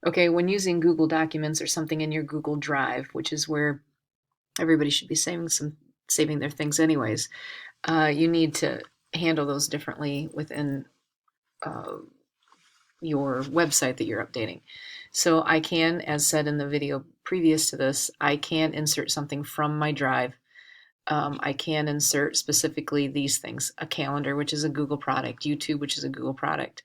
Okay, when using Google Documents or something in your Google Drive, which is where everybody should be saving their things anyways, you need to handle those differently within uh, your website that you're updating. So I can, as said in the video previous to this, I can insert something from my drive. I can insert specifically these things: a calendar, which is a Google product; YouTube, which is a Google product;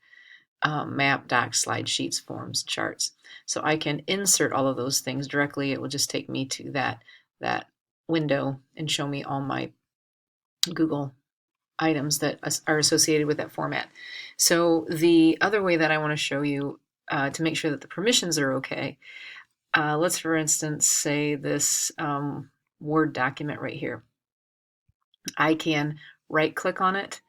map, docs, slide sheets, forms, charts. So I can insert all of those things directly. It will just take me to that window and show me all my Google items that are associated with that format. So the other way that I want to show you to make sure that the permissions are okay, let's for instance say this Word document right here. I can right click on it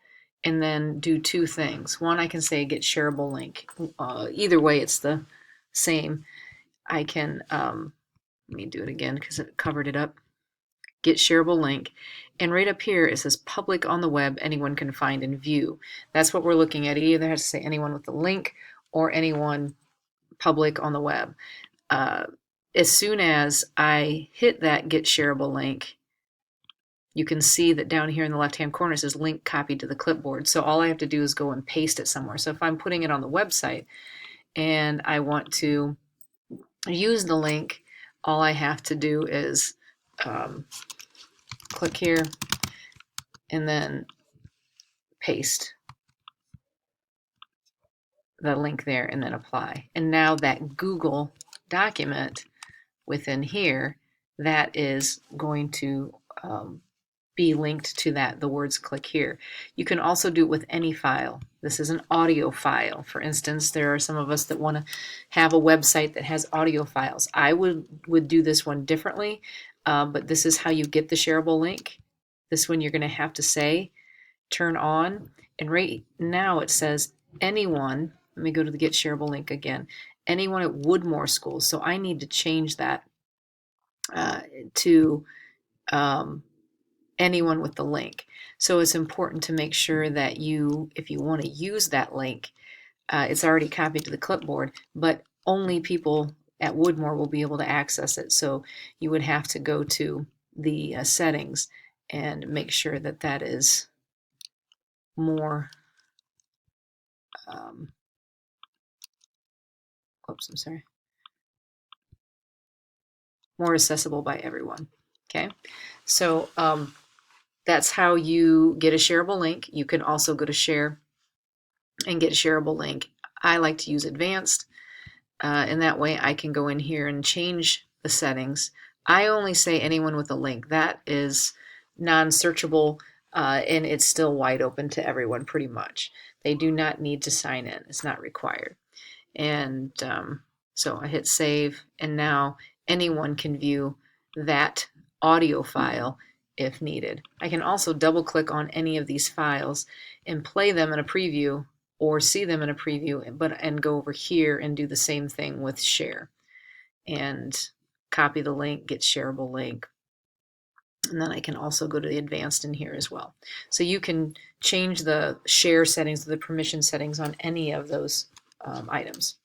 and then do two things. One, I can say get shareable link. Either way, it's the same. I can, let me do it again because it covered it up. Get shareable link. And right up here, it says public on the web, anyone can find and view. That's what we're looking at. It either has to say anyone with the link or anyone public on the web. As soon as I hit that get shareable link, you can see that down here in the left-hand corner it says link copied to the clipboard. So all I have to do is go and paste it somewhere. So if I'm putting it on the website and I want to use the link, all I have to do is click here and then paste the link there and then apply. And now that Google document within here, that is going to be linked to the words click here. You can also do it with any file. This is an audio file. For instance, there are some of us that want to have a website that has audio files. I would do this one differently, but this is how you get the shareable link. This one you're going to have to say, turn on, and right now it says anyone, let me go to the get shareable link again, anyone at Woodmore School. So I need to change that to anyone with the link. So it's important to make sure that if you want to use that link, it's already copied to the clipboard, but only people at Woodmore will be able to access it. So you would have to go to the settings and make sure that that is more, oops, I'm sorry, more accessible by everyone. Okay, so that's how you get a shareable link. You can also go to share and get a shareable link. I like to use advanced, and that way I can go in here and change the settings. I only say anyone with a link. That is non-searchable, and it's still wide open to everyone pretty much. They do not need to sign in. It's not required. And so I hit save, and now anyone can view that audio file if needed. I can also double click on any of these files and play them in a preview or see them in a preview, and go over here and do the same thing with share and copy the link, get shareable link. And then I can also go to the advanced in here as well. So you can change the share settings, the permission settings on any of those items.